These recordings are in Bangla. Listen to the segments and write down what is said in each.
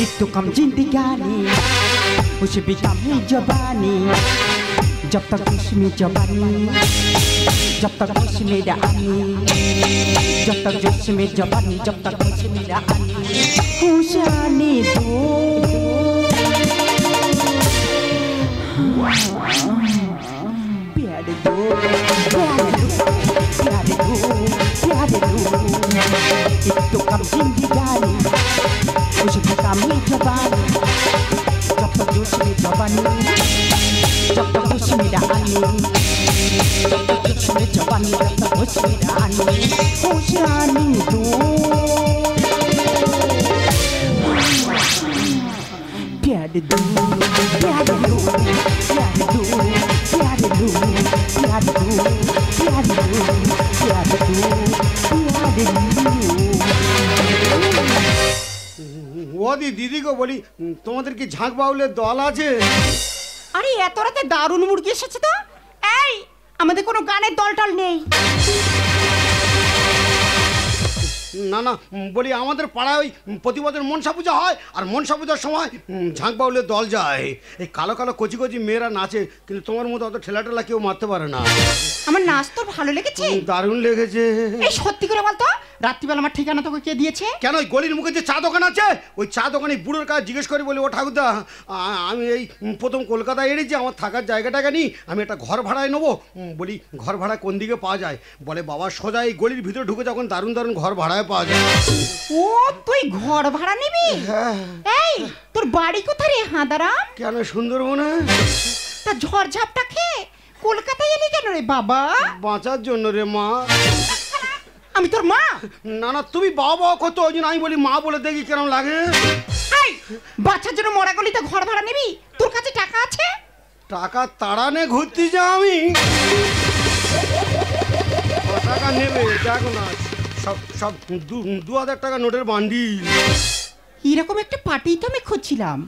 एक तो कम जिंदगानी उसे भी कम ही जवानी जब तक उसमें जवानी जब तक उसमें रानी जब तक जोश में जवानी जब तक उसमें रानी खुश आने दो प्यारे दो प्यारे दो प्यारे दो एक तो कम जिंदगानी उसे भी कम ही जवानी जब तक जोश में जवानी जब तक उसमें रानी जब तक उसमें जवानी जब तक उसमें रानी खुश रानी दो प्यार दो प्यार दो प्यार दो प्यार दो प्यार दो प्यार दो प्यार दो प्यार दो ওদি দিদিকে বলি তোমাদের কি ঝাঁক বাউলের দল আছে? আরে এত রাতে দারুণ মুরগি এসেছে তো। এই আমাদের কোনো গানের দল টল নেই। না না বলি আমাদের পাড়ায় ওই প্রতি বছর মনসা পূজা হয় আর মনসা পূজার সময় ঝাঁক বাউলের দল যায়। এই কালো কালো কচি কচি মেয়েরা নাচে কিন্তু তোমার মতো অত ঠেলা ঠেলা কেউ মারতে পারে না। আমার নাচ তো ভালো লেগেছে। দারুণ লেগেছে। এই সত্যি করে বলতো রাত্রিবেলা আমার ঠিকানা তোকে কে দিয়েছে? কেন ওই গলির মুখে যে চা দোকান আছে ওই চা দোকানে বুড়োর কাছে জিজ্ঞেস করি বলি ও ঠাকুরদা আমি এই প্রথম কলকাতায় এড়েছি আমার থাকার জায়গাটাকে নিই আমি একটা ঘর ভাড়ায় নেবো। বলি ঘর ভাড়া কোন দিকে পাওয়া যায়? বলে বাবা সোজা এই গলির ভিতরে ঢুকে যখন দারুণ দারুণ ঘর ভাড়ায় পাওয়া যায়। ও তুই ঘর ভাড়া নিবি? এই তোর বাড়ি কোথায় রে হাঁদারাম? কেন সুন্দরবনে। তা ঝড় ঝাপটা খেয়ে কলকাতায় এলি কেন রে বাবা? বাঁচার জন্য রে মা। আমি তোর মা? না না তুমি বাবা কত ওই জন্য আমি বলি মা বলে দেখি কেমন লাগে। এই বাচ্চার জন্য মরা গলিতে ঘর ভাড়া নিবি? তোর কাছে টাকা আছে? টাকা তাড়ানে ঘুরতে যা আমি টাকা নেবে দেখো না সব সব 2000 টাকা নোটের বান্ডিল। এরকম একটা পার্টি তো আমি খুঁজছিলাম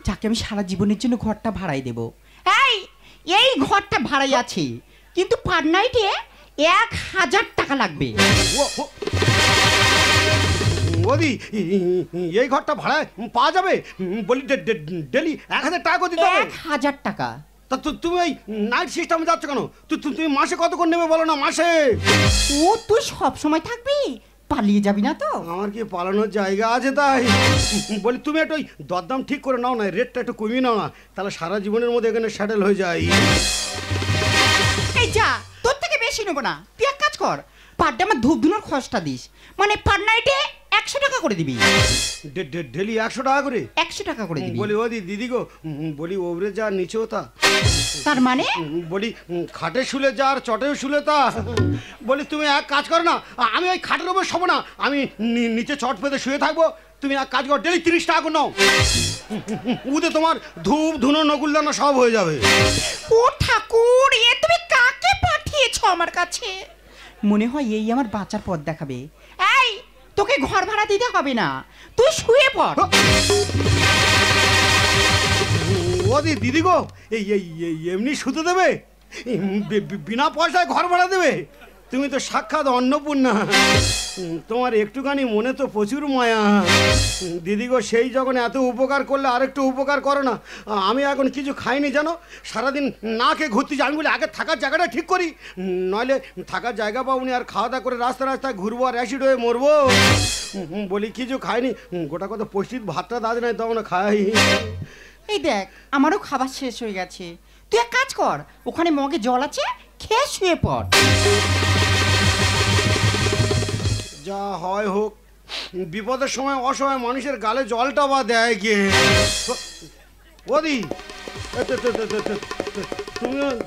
যাকে আমি সারা জীবনের জন্য ঘরটা ভাড়াই দেব। এই ঘরটা ভাড়াই আছে কিন্তু পার নাইটে 1000 টাকা লাগবে। ওদি এই ঘরটা ভাড়ায় পাওয়া যাবে? বলি ডেলি 1000 টাকা দিতে হবে। 1000 টাকা। তা তুমি ওই নাইট সিস্টেমে যাচ্ছ কেন? তুমি মাসে কত করে নেবে বলো না মাসে? ও তুই সব সময় থাকবি পালিয়ে যাবি না তো? আমার কি পালানোর জায়গা আছে তাই বলি তুমি একটু ওই দরদাম ঠিক করে নাও না রেটটা একটু কমিয়ে নাও না তাহলে সারা জীবনের মধ্যে এখানে সেটেল হয়ে যায়। এই যা তোর থেকে বেশি নেবো না তুই এক কাজ কর পার ডে আমার ধূপ ধুনোর খরচটা দিস মানে পার নাইটে 100 টাকা করে দিবি। ডেলি 100 টাকা করে? 100 টাকা করে দিবি। বলি ও দিদি গো বলি ওপরে যা নিচেও তা। তার মানে? বলি খাটে শুলে যা আর চটেও শুলে তা। বলি তুমি এক কাজ করো না আমি ওই খাটের ওপর শোবো না আমি নিচে চট পেতে শুয়ে থাকবো। তুমি এক কাজ করো ডেলি 30 টাকা করে নাও উদে তোমার ধূপ ধুনো নকুলদানা সব হয়ে যাবে। ও ঠাকুর এ তুমি কাকে পাঠিয়েছো আমার কাছে? মনে হয় এই আমার বাঁচার পথ দেখাবে। এই তোকে ঘর ভাড়া দিতে হবে না তুই শুয়ে পড়। ও দিদি গো এই এমনি শুতে দেবে? বিনা পয়সায় ঘর ভাড়া দেবে? তুমি তো সাক্ষাৎ অন্নপূর্ণা তোমার একটুখানি মনে তো প্রচুর মায়া। দিদি গো সেই যখন এত উপকার করলে আরেকটু উপকার করো না। আমি এখন কিছু খাইনি জানো সারাদিন না খেয়ে ঘুরতে যাই। আমি বলি আগে থাকার জায়গাটা ঠিক করি নইলে থাকার জায়গা পাবনি আর খাওয়া দাওয়া করে রাস্তায় ঘুরবো আর অ্যাসিড হয়ে মরবো। বলি কিছু খাইনি গোটা কথা পৌষ্টিক ভাতটা দাঁত নাই তখন খাই। এই দেখ আমারও খাবার শেষ হয়ে গেছে তুই এক কাজ কর ওখানে মগে জল আছে খেয়ে শুয়ে পড়। যা হয় হোক বিপদের সময় অসহায় মানুষের গালে জলটা বা দেয় কে? ওদি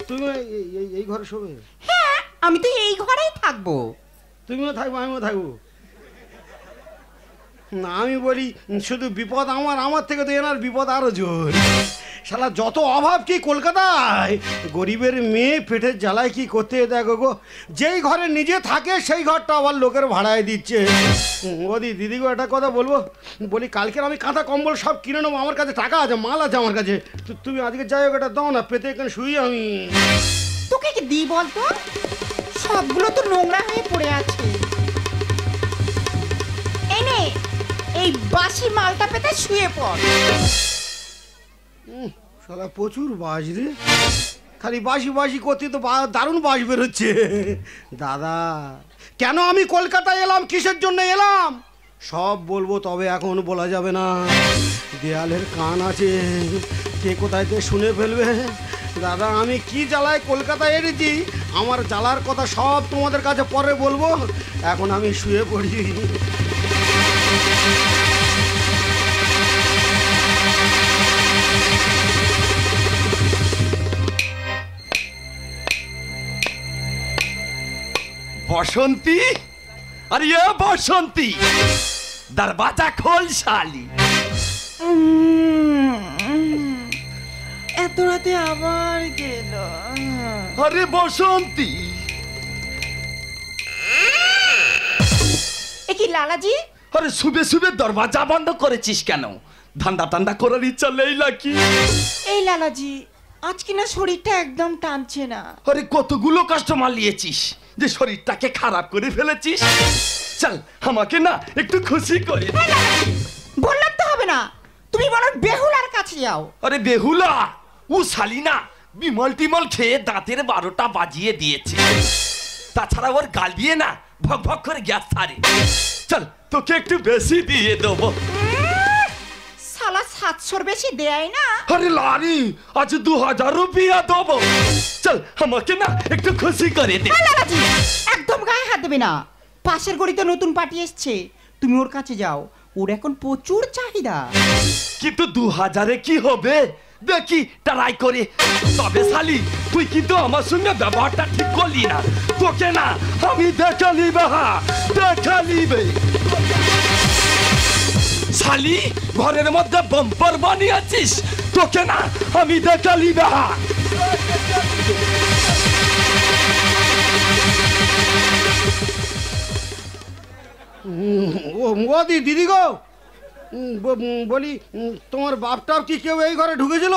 তুমি এই ঘরে শোবে? হ্যাঁ আমি তো এই ঘরেই থাকবো। তুমিও থাকবো আমিও থাকবো না। আমি বলি শুধু বিপদ আমার থেকে তো এনার বিপদ আরো জোর। শালা যত অভাব কি কলকাতায় গরিবের মেয়ে পেটের জ্বালায় কি করতে দেখো গো যেই ঘরে নিজে থাকে সেই ঘরটা আবার লোকের ভাড়ায় দিচ্ছে। ওদি দিদি গো একটা কথা বলবো বলি কালকের আমি কাঁথা কম্বল সব কিনে নেবো আমার কাছে টাকা আছে মাল আছে আমার কাছে তুমি আজকে যাই হোক এটা দাও না পেতে এখানে শুই আমি। তোকে কি দিই বলতো সবগুলো তো নোংরা হয়ে পড়ে আছে। এই বাসি মালটা পেতে শুয়ে পড়। শালা প্রচুর বাস রে, খালি বাসি বাসি করতে তো দারুণ বাস বেরোচ্ছে। দাদা কেন আমি কলকাতায় এলাম, কিসের জন্য এলাম সব বলবো, তবে এখন বলা যাবে না। দেয়ালের কান আছে, কে কোথায় কে শুনে ফেলবে। দাদা আমি কি জ্বালায় কলকাতায় এনেছি, আমার জ্বালার কথা সব তোমাদের কাছে পরে বলবো, এখন আমি শুয়ে পড়ি। बसंती, अरे ये बसंती, दरवाजा खोल साली। এত রাতে আবার গেল। अरे बसंती, এ কি লালাজি? अरे सुबह सुबह दरवाजा बंद করেছিস কেন? ঠান্ডা ঠান্ডা করার ইচ্ছা নেই নাকি? এই লালাজি আজ কিনা শরীরটা একদম টানছে না। আরে কতগুলো কাস্টমার নিয়েছিস যে শরীরটাকে খারাপ করে ফেলেছিস। চল আমাকে না একটু খুশি করে দে। বললাম তো হবে না, তুমি বলো বেহুলার কাছে যাও। আরে বেহুলা ও শালি না, বিমল টিমল খেয়ে দাঁতের 12টা বাজিয়ে দিয়েছে। তাছাড়া ওর গাল দিয়ে না ভক ভক করে গ্যাস ছাড়ে। চল তোকে একটু বেশি দিয়ে দেবো। শালা 700-র বেশি দেয় না। আরে লারি আজ 2000 রুপিয়া দেবো। চল আমাকে না একটু খুশি করে দে। লালাজি একদম গায়ে হাত দেবে না, পাশের গলিতে নতুন পার্টি এসছে, তুমি ওর কাছে যাও, ওর এখন প্রচুর চাহিদা। কিন্তু 2000-এ কি হবে দেখি ট্রাই করে। তবে শালি তুই কিন্তু আমার সঙ্গে ব্যবহারটা ঠিক করলি না, তোকে না আমি দেখা নিবে। দেখা নিবে শালি, ঘরের মধ্যে বাম্পার বানিয়েছিস, তোকে না আমি দেখা নিবে। ও দিদি গো, বলি তোমার বাপটাও কি কেউ এই ঘরে ঢুকেছিল?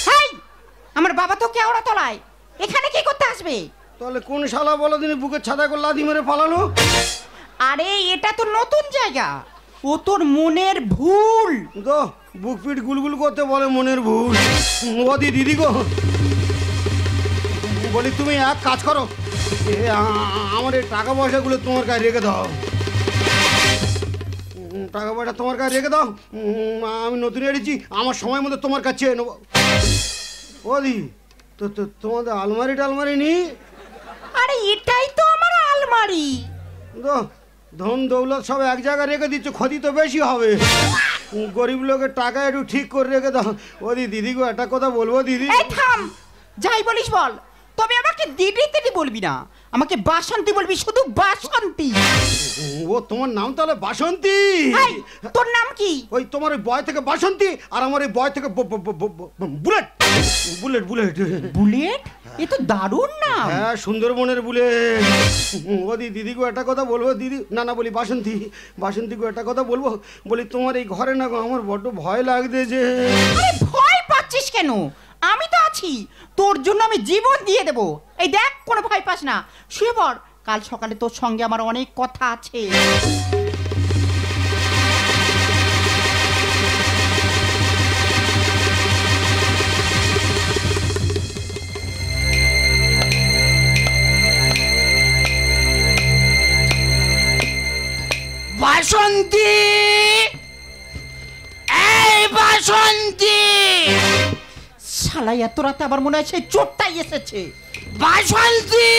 হেই, আমার বাবা তো কেওড়া তলায়, এখানে কি করতে আসবে? তাহলে কোন শালা বলো দিনে বুকের ছাদা করে লাথি মেরে পালালো? আরে এটা তো নতুন জায়গা, ও তোর মনের ভুল। তো বুক পিট গুলগুল করতে বলে মনের ভুল। দিদি গো, বলি তুমি এক কাজ করো, আমার এই টাকা পয়সাগুলো তোমার কাছে রেখে দাও। টাকা পয়সা তোমার কাছে রেখে দাও, আমি নতুন এসেছি, আমার সময় মতো তোমার কাছে চেয়ে নেবো। দি তো তোমাদের আলমারি টালমারি নেই? আরে এটাই তো আমার আলমারি। ধন দৌলত সব এক জায়গায় রেখে দিচ্ছ, ক্ষতি তো বেশি হবে। গরিব লোকের টাকা একটু ঠিক করে রেখে দাও। দিদি গো একটা কথা বলবো দিদি। এই থাম, যাই বলিস বল, তবে আমাকে দিদি দিদি বলবি না, আমাকে বাসন্তী বলবি, শুধু বাসন্তী। ও তোমার নাম তাহলে বাসন্তী? তোর নাম কি? ওই তোমার ওই বয় থেকে বাসন্তী, আর আমার ওই বয় থেকে বুলেট। বুলেট বুলেট বুলেট, এ তো দারুণ নাম। হ্যাঁ সুন্দরবনের বুলেট। দিদি গো একটা কথা বলবো দিদি, না বলি বাসন্তী, বাসন্তী গো একটা কথা বলবো, বলি তোমার এই ঘরে না গো আমার বড্ড ভয় লাগছে। যে ভয় পাচ্ছিস কেন? আমি তো আছি, তোর জন্য আমি জীবন দিয়ে দেবো। এই দেখ, কোনো ভয় পাস না, শুয়ে পড়, কাল সকালে তোর সঙ্গে আমার অনেক কথা আছে। বাসন্তী, এই বাসন্তী। শালা এত রাতে আবার মনে হয় সেই চোরটাই এসেছে। বাসন্তী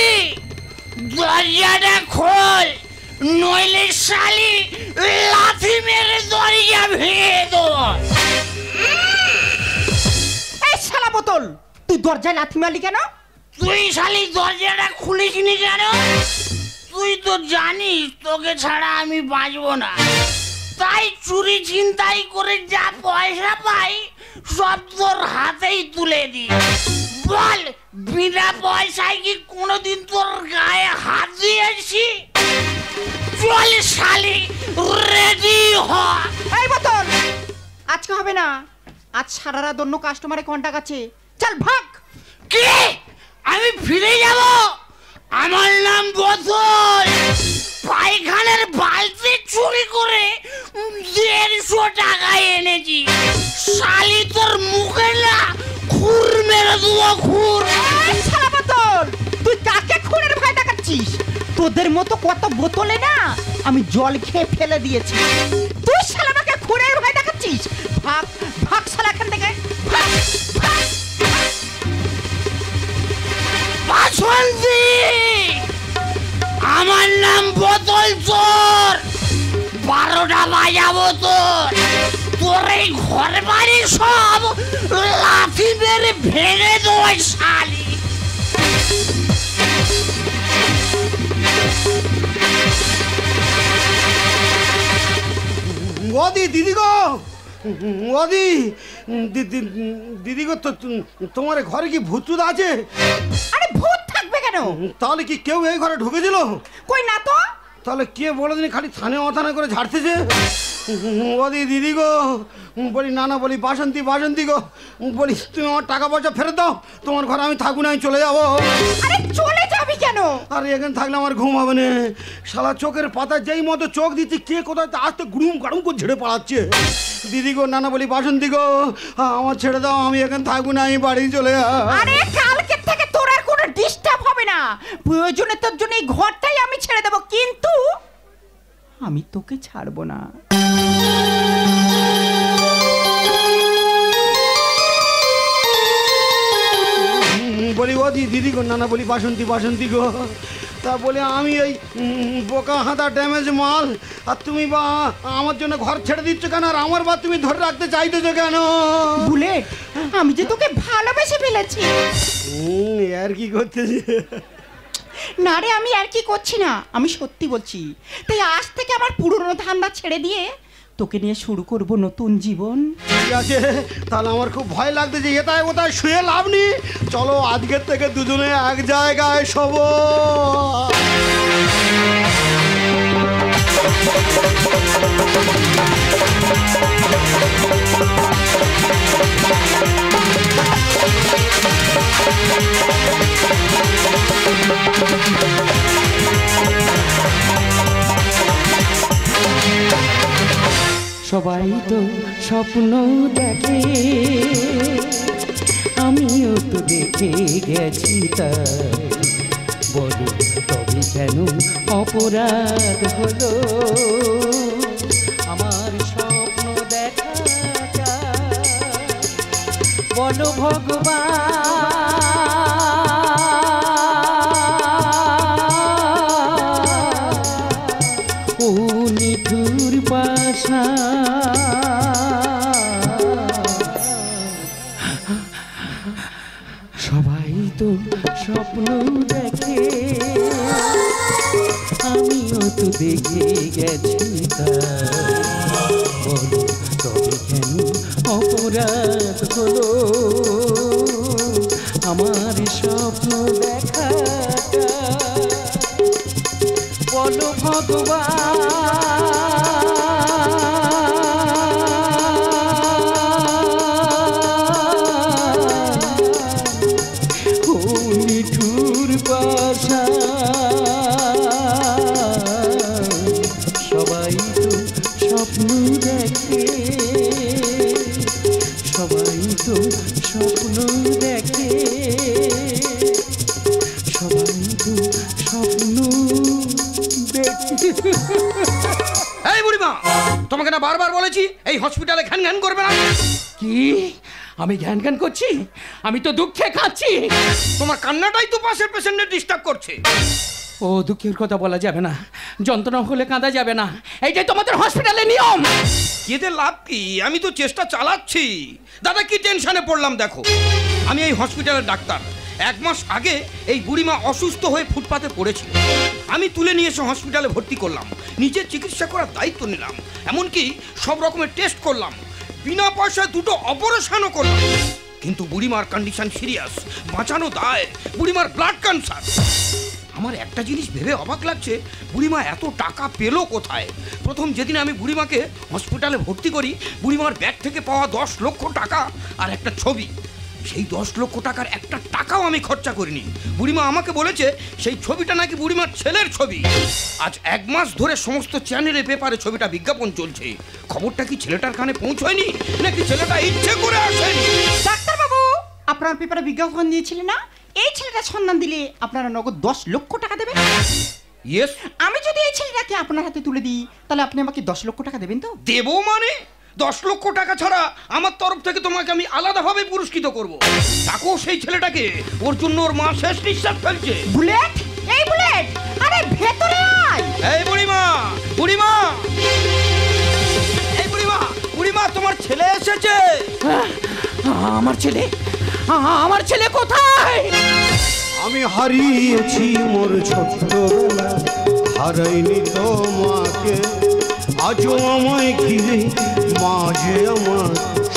দরজাটা খোল, নইলে শালি লাথি মেরে দরজা ভেঙে দেবো। এই শালা বোতল, তুই দরজায় লাথি মারলি কেন? তুই শালি দরজাটা খুলিসনি কেন? তুই তো জানিস তোকে ছাড়া আমি বাঁচবো না, তাই চুরি ছিনতাই করে যা পয়সা পাই সব তোর হাতেই তুলে দি। বল, বিনা পয়সায় কি কোনোদিন তোর গায়ে হাত দিয়েছি? চল শালি, রেডি হ। এই বোতল, আজকে হবে না, আজ সারা রাত অন্য কাস্টমারে কন্টাক্ট আছে, চল ভাগ। কে? আমি ফিরে যাব? আমার নাম বোতল। পায়খানার বালতি চুরি করে 150 টাকা এনেছি। শালি তোর মুখে না খুর মেরে দেবো, খুর। এই শালা বোতল, তুই কাকে খুনের ভয় দেখাচ্ছিস? তোদের মতো কত বোতলে না আমি জল খেয়ে ফেলে দিয়েছি। তুই শালা আমাকে খুনের ভয় দেখাচ্ছিস? ভাগ ভাগ শালা এখান থেকে, ভাগ, ভাগ, ভাগ। বাসন্তী, আমার নাম বোতল চোর। 12টা বাজাবো তোর। তোর এই ঘর বাড়ি সব লাথি মেরে ভেঙে দেবো শালি। ওদি দিদি গো, ওদি দিদি গো, তোমার ঘরে কি ভূত টুত আছে? আরে ভূত থাকবে কেন? তাহলে কি কেউ এই ঘরে ঢুকেছিল? কই না তো। তাহলে কে বলে দিন খালি থানে অথানে করে ঝাড়তেছে? ওদি দিদি গো, বলি না না, বলি বাসন্তী, বাসন্তী গো, বলি তুমি আমার টাকা পয়সা ফেরত দাও, তোমার ঘরে আমি থাকবো না, আমি চলে যাবো। আরে চলে যাবি কেন? আর এখানে থাকলে আমার ঘুম হবে না। শালা চোখের পাতা যেই মতো চোখ দিচ্ছি, কে কোথায় আসতে গুড়ুম গাড়ুম করে ঝেড়ে পালাচ্ছে। দিদি গো, না না, বলি বাসন্তী গো, আমার ছেড়ে দাও, আমি এখানে থাকবো না, আমি বাড়ি চলে যাবো। আরে কালকে থেকে তোর আর কোনো ডিস্টার্ব হবে না। প্রয়োজনে তোর জন্য এই ঘরটাই আমি ছেড়ে দেবো, কিন্তু আমি তোকে ছাড়বো না। বলি ও দিদি গো, না না, বলি বাসন্তী, বাসন্তী গো, তা বলে আমি এই বোকা হাঁদা ড্যামেজ মাল, আর তুমি বা আমার জন্য ঘর ছেড়ে দিচ্ছ কেন? আর আমার বা তুমি ধরে রাখতে চাইতেছো কেন? বুলেট, আমি যে তোকে ভালোবেসে ফেলেছি। আর কি করতেছি? না রে, আমি আর কি করছি না, আমি সত্যি বলছি। তাই আজ থেকে আমার পুরনো ধান্দা ছেড়ে দিয়ে তোকে নিয়ে শুরু করব নতুন জীবন। ঠিক আছে, তাহলে আমার খুব ভয় লাগতেছে, এটাই ওটাই শুয়ে লাভ নেই। চলো আজকের থেকে দুজনে এক জায়গায় শোব। সবাই তো স্বপ্ন দেখে, আমিও তো দেখে গেছি, তাই বলো তবে কেন অপরাধ হলো আমার স্বপ্ন দেখাটা? বলো ভগবান, ও নিঠুর পাশা, সবাই তো স্বপ্ন দেখে, আমিও তো দেখে গেছি, তাই বলো তবে কেন অপরাধ হলো আমার স্বপ্ন দেখাটা? বলো ভগবান, ও নিঠুর বাসা, সবাই তো স্বপ্ন দেখে, সবাই তো স্বপ্ন দেখে, সবাই তো স্বপ্ন দেখে। এই বুড়িমা, তোমাকে না বারবার বলেছি এই হসপিটালে ঘ্যান ঘ্যান করবে না। কি আমি জ্ঞান জ্ঞান করছি? আমি তো দুঃখে খাচ্ছি। তোমার কান্নাটাই তো পাশের পেশেন্টের ডিস্টার্ব করছে। ও দুঃখের কথা বলা যাবে না, যন্ত্রণা হলে কাঁদা যাবে না, এইটাই তোমাদের হসপিটালের নিয়ম। কেঁদে লাভ কি? আমি তো চেষ্টা চালাচ্ছি। দাদা কি টেনশনে পড়লাম দেখো। আমি এই হসপিটালের ডাক্তার। 1 মাস আগে এই বুড়িমা অসুস্থ হয়ে ফুটপাতে পড়েছিল। আমি তুলে নিয়ে এসে হসপিটালে ভর্তি করলাম, নিজের চিকিৎসা করার দায়িত্ব নিলাম, এমনকি সব রকমের টেস্ট করলাম, বিনা পয়সায় 2টো অপারেশনও করলাম। কিন্তু বুড়িমার কন্ডিশন সিরিয়াস, বাঁচানো দায়, বুড়িমার ব্লাড ক্যান্সার। আমার একটা জিনিস ভেবে অবাক লাগছে, বুড়িমা এত টাকা পেলো কোথায়? প্রথম যেদিন আমি বুড়িমাকে হসপিটালে ভর্তি করি, বুড়িমার ব্যাগ থেকে পাওয়া 10 লক্ষ টাকা আর একটা ছবি। সেই 10 লক্ষ টাকার একটা টাকাও আমি খরচা করিনি। বুড়িমা আমাকে বলেছে সেই ছবিটা নাকি বুড়িমার ছেলের ছবি। আজ 1 মাস ধরে সমস্ত চ্যানেলে পেপারে ছবিটা বিজ্ঞাপন চলছে। খবরটা কি ছেলেটার কানে পৌঁছয়নি নাকি ছেলেটা ইচ্ছে করে আসেনি? ডাক্তারবাবু, আপনার পেপারে বিজ্ঞাপন দিয়েছিলেন না, এই ছেলেটা সন্ধান দিলে আপনারা নগদ 10 লক্ষ টাকা দেবেন। ইয়েস। আমি যদি এই ছেলেটাকে আপনার হাতে তুলে দিই তাহলে আপনি আমাকে 10 লক্ষ টাকা দেবেন তো? দেবো মানে 10 লক্ষ টাকা ছাড়া আমার তরফ থেকে তোমাকে আমি আলাদাভাবে পুরস্কৃত করব। তাকেও সেই ছেলেটাকে, ওর জন্য ওর মা শেষ নিঃশ্বাস ফেলছে। বুলেট, এই বুলেট, আরে ভেতরে আয়। এই বুড়িমা, বুড়িমা, এই বুড়িমা, বুড়িমা, তোমার ছেলে এসেছে। আমার ছেলে, আমার ছেলে কোথায়? আমি হারিয়েছি মোর ছোট্টবেলা, হারাইনি তো মাকে, আজও আমায় ঘিরে মাঝে আমার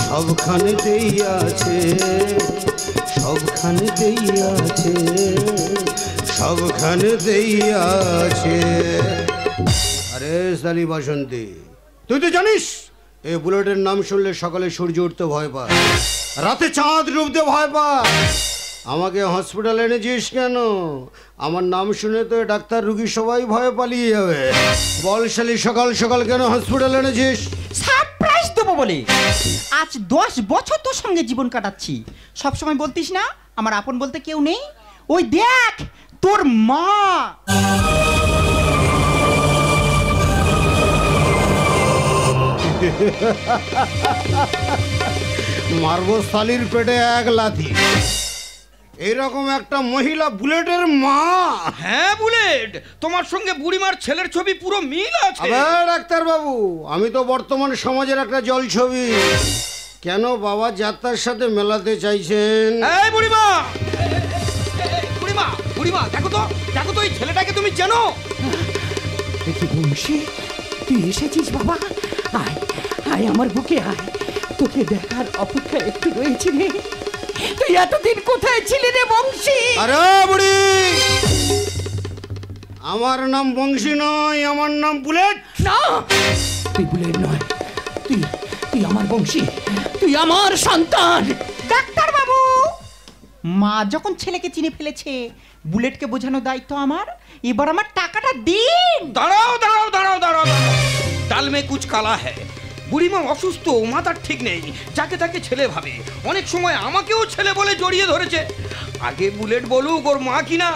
সবখানেতেই আছে, সবখানেতেই আছে, সবখানেতেই আছে। আরে সালি বাসন্তী, তুই তো জানিস এই বুলেটের নাম শুনলে সকালে সূর্য উঠতে ভয় পায়, রাতে চাঁদ ডুবতে ভয় পায়। আমাকে হসপিটালে এনেছিস কেন? আমার নাম শুনে তো ডাক্তার রুগী সবাই ভয়ে পালিয়ে যাবে। বল শালি, সকাল সকাল কেন হসপিটালে এনেছিস? সারপ্রাইজ দেবো বলে। আজ 10 বছর তোর সঙ্গে জীবন কাটাচ্ছি, সব সময় বলতিস না আমার আপন বলতে কেউ নেই। ওই দেখ তোর মা। মারবো শালির পেটে 1 লাথি। এইরকম একটা মহিলা বুলেটের মা? হ্যাঁ বুলেট, তোমার সঙ্গে বুড়িমার ছেলের ছবি পুরো মিল আছে। আবার ডাক্তার বাবু, আমি তো বর্তমান সমাজের একটা জল ছবি। কেন বাবা যাত্রার সাথে মেলাতে চাইছেন? এই বুড়িমা, বুড়িমা, বুড়িমা, দেখো তো, দেখো তো এই ছেলেটাকে তুমি চেনো? দেখি বংশী, তুই এসেছিস বাবা? আয় আয় আমার বুকে আয়, তোকে দেখার অপেক্ষা একটু রয়েছে রে। তুই এতদিন কোথায় ছিলি রে বংশী? আরে বুড়ি, আমার নাম বংশী নয়, আমার নাম বুলেট। না, তুই বুলেট নয়, তুই তুই আমার বংশী, তুই আমার সন্তান। ডাক্তারবাবু, মা যখন ছেলেকে চিনে ফেলেছে, বুলেটকে বোঝানোর দায়িত্ব আমার। এবার আমার টাকাটা দিন। দাঁড়াও দাঁড়াও দাঁড়াও দাঁড়াও, ডাল মে কুচ কালা হ্যায়। বুড়িমা অসুস্থ, মাথার ঠিক নেই, যাকে তাকে ছেলে ভাবে। অনেক সময় আমাকেও ছেলে বলে জড়িয়ে ধরেছে। আগে বুলেট বলুক ওর মা কিনা,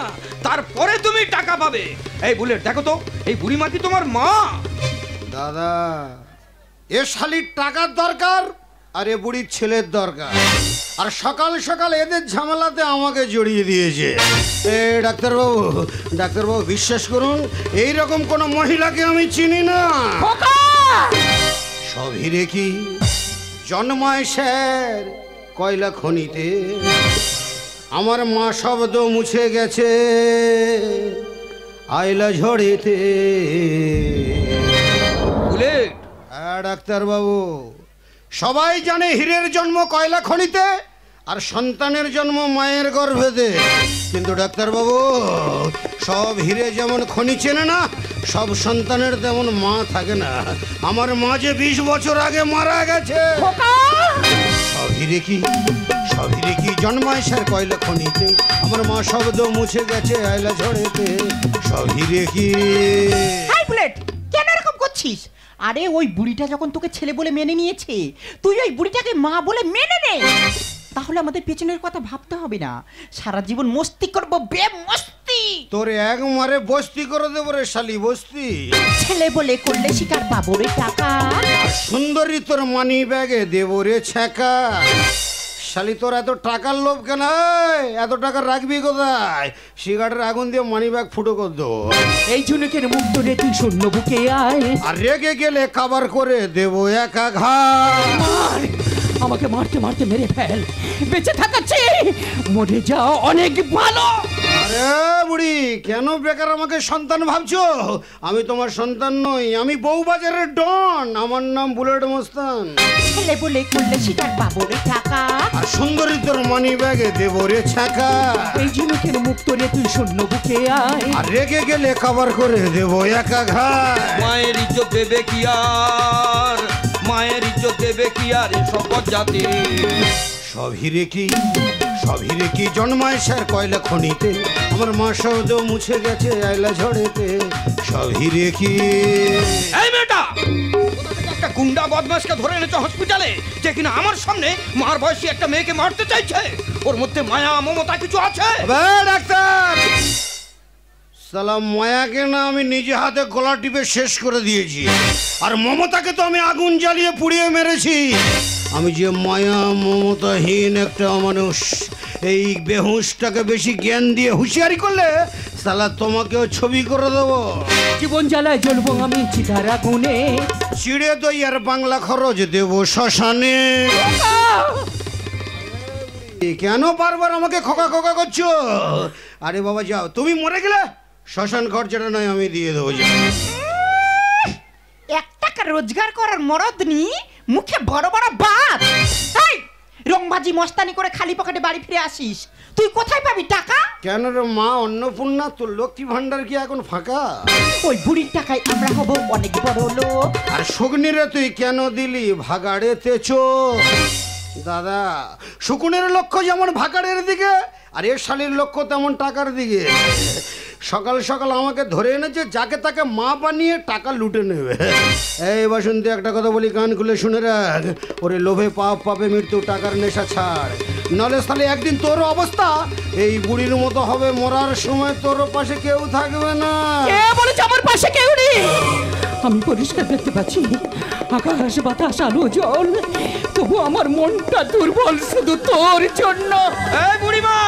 তারপরে তুমি টাকা পাবে। এই বুলেট, দেখো তো এই বুড়িমা কি তোমার মা? দাদা, এ শালির টাকার দরকার আর এ বুড়ির ছেলের দরকার, আর সকাল সকাল এদের ঝামেলাতে আমাকে জড়িয়ে দিয়েছে। এ ডাক্তারবাবু, ডাক্তারবাবু বিশ্বাস করুন, এইরকম কোনো মহিলাকে আমি চিনি না। সব হিরে কি জন্মায় স্যার কয়লা খনিতে, আমার মা শব্দ মুছে গেছে আইলা ঝড়েতে। বুলেট, হ্যাঁ ডাক্তারবাবু, সবাই জানে হীরের জন্ম কয়লা খনিতে আর সন্তানের জন্ম মায়ের গর্ভেতে, কিন্তু ডাক্তারবাবু সব হীরে যেমন খনি চেনে না, সব সন্তানের তেমন মা থাকে না। আমার মা যে 20 বছর আগে মারা গেছে। সব হীরে কি, সব হীরে কি জন্মায় স্যার কয়লা খনিতে, আমার মা শব্দ মুছে গেছে আয়লা ঝড়েতে। সব হীরে কি। হাই বুলেট, কেন এরকম করছিস? আরে ওই বুড়িটা যখন তোকে ছেলে বলে মেনে নিয়েছে, তুই ওই বুড়িটাকে মা বলে মেনে নে। তাহলে আমাদের পেছনের কথা ভাবতে হবে না, সারা জীবন মস্তি করবো, বেমস্তি। তোর এক মারে বস্তি করে দেবো রে শালি, বস্তি। ছেলে বলে করলে শিকার পাবো রে টাকা, সুন্দরী তোর মানি ব্যাগে দেবো রে ছ্যাঁকা। শালি তোর এত টাকার লোভ কেন? এত টাকা রাখবি কোথায়? সিগারেটের আগুন দিয়ে মানি ব্যাগ ফুটো কর দেবো। এই ঝুনুকের মুখ ধরে তুই শূন্য বুকে আয়, আর রেগে গেলে কাবার করে দেবো একা ঘাট। মার, আমাকে মারতে মারতে মেরে ফেল, বেঁচে থাকার চেয়ে মরে যাও অনেক ভালো। আরে বুড়ি, কেন বেকার আমাকে সন্তান ভাবছো? আমি তোমার সন্তান নই, আমি বউবাজারের ডন, আমার নাম বুলেট মস্তান। ছেলে বলে করলে শিকার পাবো রে টাকা, আর সুন্দরী তোর মানি ব্যাগে দেবো রে ছ্যাঁকা। এই ঝিনুকের মুখ ধরে তুই শূন্য বুকে আয়, আর রেগে গেলে কাবার করে দেবো একা ঘাট। মায়ের ইজ্জত দেবে কি আর, মায়ের ইজ্জত দেবে কি আর এসব জাতি। সবই রে কি জন্মায় স্যার কয়লা খনিতে, আমার মা শব্দ মুছে গেছে আয়লা ঝড়েতে। সবই রে কি। এই মেয়েটা একটা গুন্ডা বদমাশকে ধরে এনেছে হসপিটালে, যে কিনা আমার সামনে মার বয়সী একটা মেয়েকে মারতে চাইছে। ওর মধ্যে মায়া মমতা কিছু আছে? ডাক্তার, সালাম মায়াকে না আমি নিজে হাতে গলা টিপে শেষ করে দিয়েছি, আর মমতাকে তো আমি আগুন জ্বালিয়ে পুড়িয়ে মেরেছি। আমি যে মায়া মমতাহীন একটা মানুষ, এই বেহুশটাকে বেশি জ্ঞান দিয়ে হুঁশিয়ারি করলে সালা তোমাকেও ছবি করে দেবো। জীবন জ্বালায় জ্বলবো আমি চিতার আগুনে, চিড়ে দই আর বাংলা খরচ দেবো শ্মশানে। কেন বারবার আমাকে খোকা খোকা করছো? আরে বাবা যাও, তুমি মরে গেলে শ্মশান খরচাটা নয় আমি দিয়ে দেবো। এক টাকা রোজগার করার মরদ নি, মুখে বড় বড় বাত। এই রংবাজি মস্তানি করে খালি পকেটে বাড়ি ফিরে আসিস, তুই কোথায় পাবি টাকা? কেন রে মা অন্নপূর্ণা, তোর লক্ষ্মী ভান্ডার কি এখন ফাঁকা? ওই বুড়ির টাকায় আমরা হব অনেক বড় লোক। আর শকুনিরে তুই কেন দিলি ভাগাড়ে তেছো? দাদা, শকুনের লক্ষ্য যেমন ভাগাড়ের দিকে, আর এর শালির লক্ষ্য তেমন টাকার দিকে। সকাল সকাল আমাকে ধরে এনেছে, যাকে তাকে মা বানিয়ে টাকা লুটে নেবে। এই বাসন্তী, একটা কথা বলি, কান খুলে শুনে রাখ। ওরে লোভে পাপ, পাপে মৃত্যু, টাকার নেশা ছাড়, নলে সালে একদিন তোর অবস্থা এই বুড়ির মতো হবে। মরার সময় তোর পাশে কেউ থাকবে না। কে বলেছে আমার পাশে কেউ নেই? আমি পরিষ্কার দেখতে পাচ্ছি আকাশ বাতাস আলো জল, তবু আমার মনটা দুর্বল শুধু তোর জন্য। এই বুড়িমা,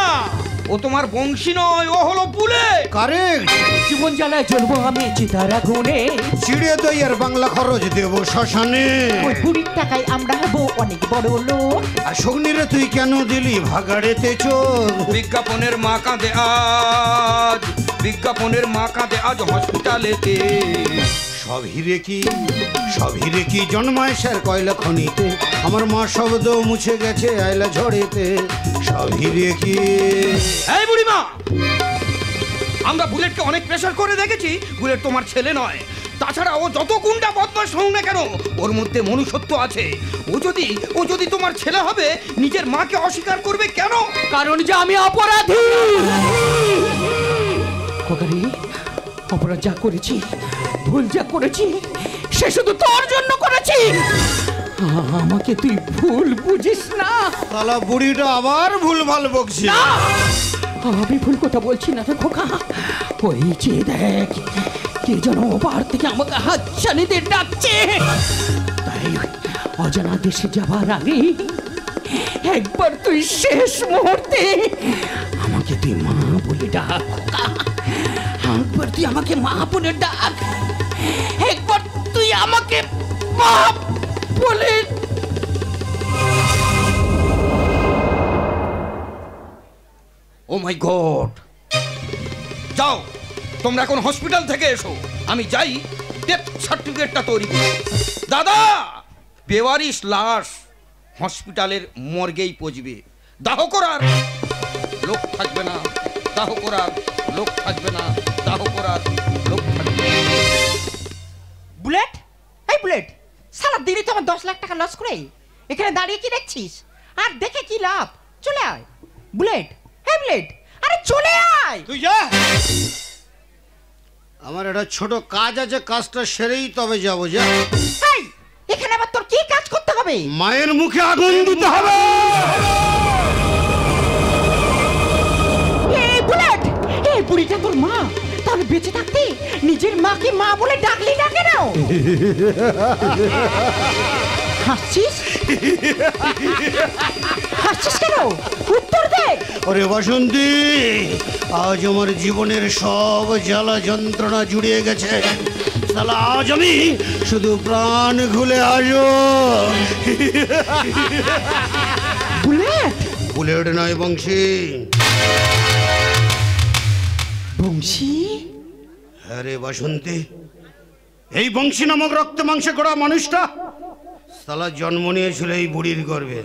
ও তোমার বংশী নয়, ও হলো বুলেট। কারেক্ট। জীবন জ্বালায় জ্বলবো আমি চিতার আগুনে, চিড়ে দই আর বাংলা খরচ দেবো শ্মশানে। ওই বুড়ির টাকায় আমরা হব অনেক বড় লোক। আর শকুনিরে তুই কেন দিলি ভাগাড়ে তেছো? বিজ্ঞাপনের মা কাঁদে আজ, বিজ্ঞাপনের মা কাঁদে আজ হসপিটালেতে। সবই রে কি জন্মায় স্যার কয়লা খনিতে, আমার মা শব্দ মুছে গেছে আয়লা ঝড়েতে। সবই রে কি। এই বুড়িমা, আমরা বুলেটকে অনেক প্রেসার করে দেখেছি, বুলেট তোমার ছেলে নয়। তাছাড়া ও যত গুন্ডা বদমাশ হোক না কেন, ওর মধ্যে মনুষ্যত্ব আছে। ও যদি তোমার ছেলে হবে, নিজের মাকে অস্বীকার করবে কেন? কারণ যে আমি অপরাধী। খোকারি, অপরাধ যা করেছি, ভুল যা করেছি, সে শুধু তোর জন্য করেছি। আমাকে তুই ভুল বুঝিস না। তালা বুড়িটা আবার ভুল ভাল বকছে। আমি ভুল কথা বলছি না রে খোকা, ওই যে দেখ কে যেন ওপার থেকে আমাকে হাতছানিতে ডাকছে। তাই অজানা দেশে যাবার আগে একবার তুই শেষ মুহূর্তে আমাকে তুই মা বলে ডাক খোকা। একবার তুই আমাকে মা বলে ডাক, একবার তুই আমাকে মা বলে। ও মাই গড! যাও, তোমরা এখন হসপিটাল থেকে এসো, আমি যাই ডেথ সার্টিফিকেটটা তৈরি করি। দাদা, বেওয়ারিশ লাশ হসপিটালের মর্গেই পচবে। দাহ করার লোক থাকবে না, দাহ করার লোক থাকবে না, দাহ করার লোক থাকবে না। বুলেট, এই বুলেট, সারা দিনই তো আমার 10 লাখ টাকা লস করে এখানে দাঁড়িয়ে কি দেখছিস? আর দেখে কি লাভ? চলে আয় বুলেট। এই বুলেট, আরে চলে আয়। তুই যা, আমার একটা ছোট কাজ আছে, কাজটা সেরেই তবে যাবো। যা। এই, এখানে আবার তোর কি কাজ করতে হবে? মায়ের মুখে আগুন দিতে হবে। এই বুলেট, এই বুড়িটা তোর মা, তাহলে বেঁচে থাকতে নিজের মাকে মা বলে ডাকলি না কেন? হাসছিস? হাসছিস কেন? উত্তর দে। ওরে বাসন্তী, আজ আমার জীবনের সব জ্বালা যন্ত্রণা জুড়িয়ে গেছে। শালা আজ আমি শুধু প্রাণ খুলে আসবো। বুলেট, বুলেট নয় বংশী। বংশী? আরে বাসন্তী, এই বংশী নামক রক্ত মাংসে গড়া মানুষটা শালা জন্ম নিয়েছিল এই বুড়ির গর্ভে।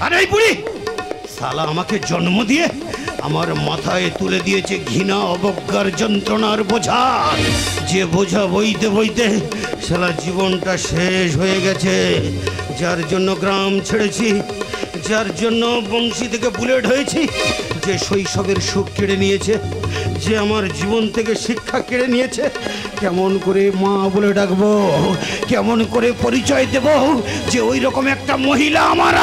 আর এই বুড়ি শালা আমাকে জন্ম দিয়ে আমার মাথায় তুলে দিয়েছে ঘৃণা, অবজ্ঞার, যন্ত্রণার বোঝা। যে বোঝা বইতে বইতে শালা জীবনটা শেষ হয়ে গেছে। যার জন্য গ্রাম ছেড়েছি, যার জন্য বংশী থেকে বুলেট হয়েছি, যে শৈশবের সুখ কেড়ে নিয়েছে, যে আমার জীবন থেকে শিক্ষা কেড়ে নিয়েছে, কেমন করে মা বলে ডাকবো, কেমন করে পরিচয় দেব যে ওই রকম একটা মহিলা আমার।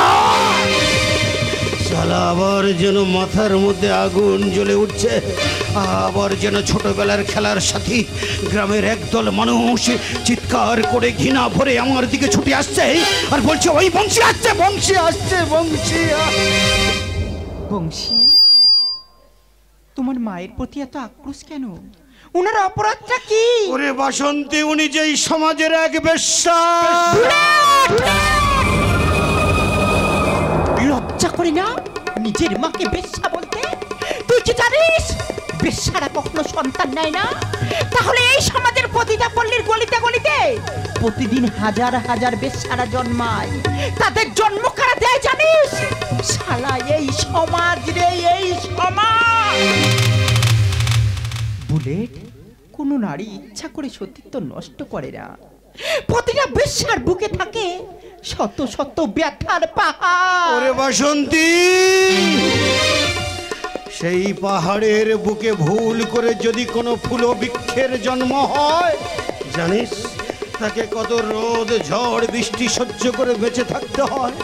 শালা আবার যেন মাথার মধ্যে আগুন জ্বলে উঠছে, আবার যেন ছোটবেলার খেলার সাথী গ্রামের একদল মানুষ চিৎকার করে ঘৃণা ভরে আমার দিকে ছুটে আসছে আর বলছে ওই বংশী আসছে, বংশী আসছে, বংশী। বংশী, তোমার মায়ের প্রতি এত আক্রোশ কেন? ওনার অপরাধটা কি? ওরে বাসন্তী, উনি যেই সমাজের এক বেশ্যা। লজ্জা করে না নিজের মাকে বেশ্যা বলতে? তুই কি জানিস বেশ্যারা কখনো সন্তান নেয় না? তাহলে এই সমাজের প্রতিটা পল্লীর গলিতে গলিতে প্রতিদিন হাজার হাজার বেশ্যারা জন্মায়, তাদের জন্ম কারা দেয় জানিস? শালা এই সমাজ রে, এই সমাজ। বুলেট, কোনো নারী ইচ্ছা করে সতীত্ব নষ্ট করে না। প্রতিটা বেশ্যার বুকে থাকে শত শত ব্যথার পাহাড়। ওরে বাসন্তী, সেই পাহাড়ের বুকে ভুল করে যদি কোনো ফুল বৃক্ষের জন্ম হয়, জানিস তাকে কত রোদ ঝড় বৃষ্টি সহ্য করে বেঁচে থাকতে হয়।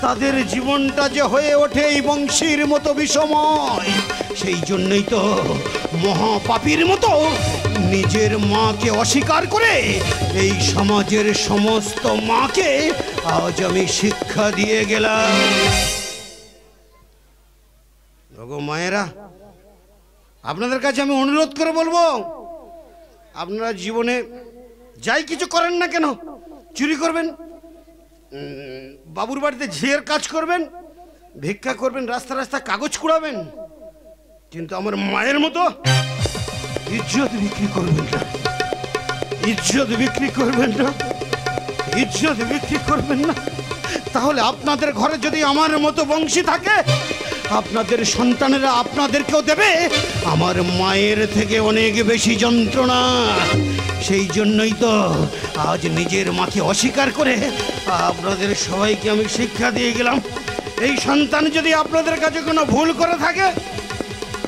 তাদের জীবনটা যে হয়ে ওঠে এই বংশীর মতো বিষময়, সেই জন্যই তো মহাপাপীর মতো নিজের মাকে অস্বীকার করে এই সমাজের সমস্ত মাকে আজ আমি শিক্ষা দিয়ে গেলাম। ওগো মায়েরা, আপনাদের কাছে আমি অনুরোধ করে বলবো, আপনারা জীবনে যাই কিছু করেন না কেন, চুরি করবেন, বাবুর বাড়িতে ঝিয়ের কাজ করবেন, ভিক্ষা করবেন, রাস্তা রাস্তা কাগজ কুড়াবেন, কিন্তু আমার মায়ের মতো ইজ্জত বিক্রি করবেন না, ইজ্জত বিক্রি করবেন না, ইজ্জত বিক্রি করবেন না। তাহলে আপনাদের ঘরে যদি আমার মতো বংশী থাকে, আপনাদের সন্তানেরা আপনাদেরকেও দেবে আমার মায়ের থেকে অনেক বেশি যন্ত্রণা। সেই জন্যই তো আজ নিজের মাকে অস্বীকার করে আপনাদের সবাইকে আমি শিক্ষা দিয়ে গেলাম। এই সন্তান যদি আপনাদের কাছে কোনো ভুল করে থাকে,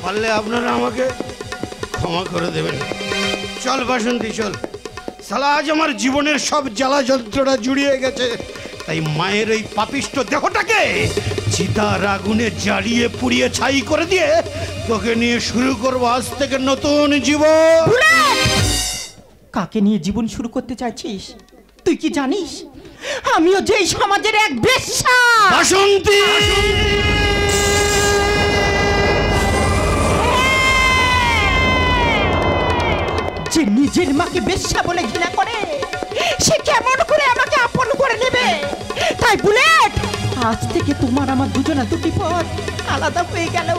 পারলে আপনারা আমাকে ক্ষমা করে দেবেন। চল বাসন্তী চল, শালা আজ আমার জীবনের সব জ্বালা যন্ত্রণা জুড়িয়ে গেছে, তাই মায়ের ওই পাপিষ্ট দেহটাকে চিতার আগুনে জ্বালিয়ে পুড়িয়ে ছাই করে দিয়ে তোকে নিয়ে শুরু করবো আজ থেকে নতুন জীবন। কাকে নিয়ে জীবন শুরু করতে চাইছিস তুই কি জানিস? আমিও যেই সমাজের এক বেশ্যা। বাসন্তী, যে নিজের মাকে বেশ্যা বলে ঘৃণা করে, সে কেমন করে আমাকে আপন করে নেবে? তাই বুলেট, আজ থেকে তোমার আমার দুজনা দুটি পথ আলাদা হয়ে গেল,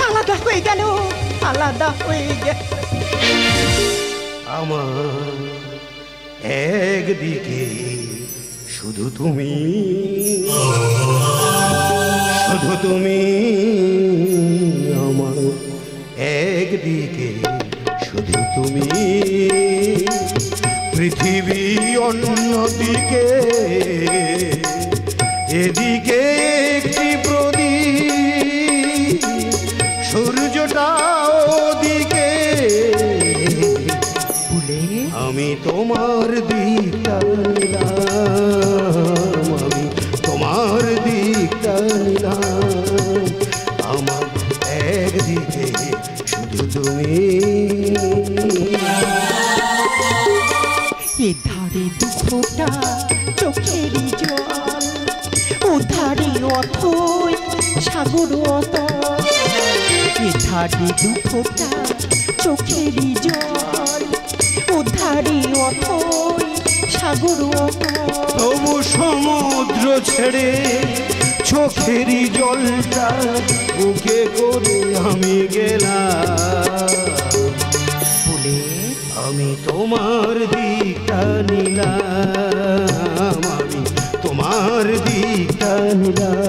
আলাদা হয়ে গেল, আলাদা হয়ে গেল। আমার একদিকে শুধু তুমি, শুধু তুমি, আমার একদিকে শুধু তুমি, পৃথিবী অন্যদিকে, এদিকে একটি প্রদীপ, সূর্যটা ওদিকে, আমি তোমার দিকটা নিলাম, আমি তোমার দিকটা নিলাম, আমার একদিকে শুধু তুমি। এধারে দুঃখটা চোখেরই জল, ওধারে অথই সাগর অতল, এধারে দুঃখটা চোখেরই জল, ওধারে অথই সাগর অতল। তবু সমুদ্র ছেড়ে চোখেরই জলটা বুকে করে আমি গেলাম, বলে আমি তোমার দিকটা নিলাম, আমি তোমার দিকটা নিলাম।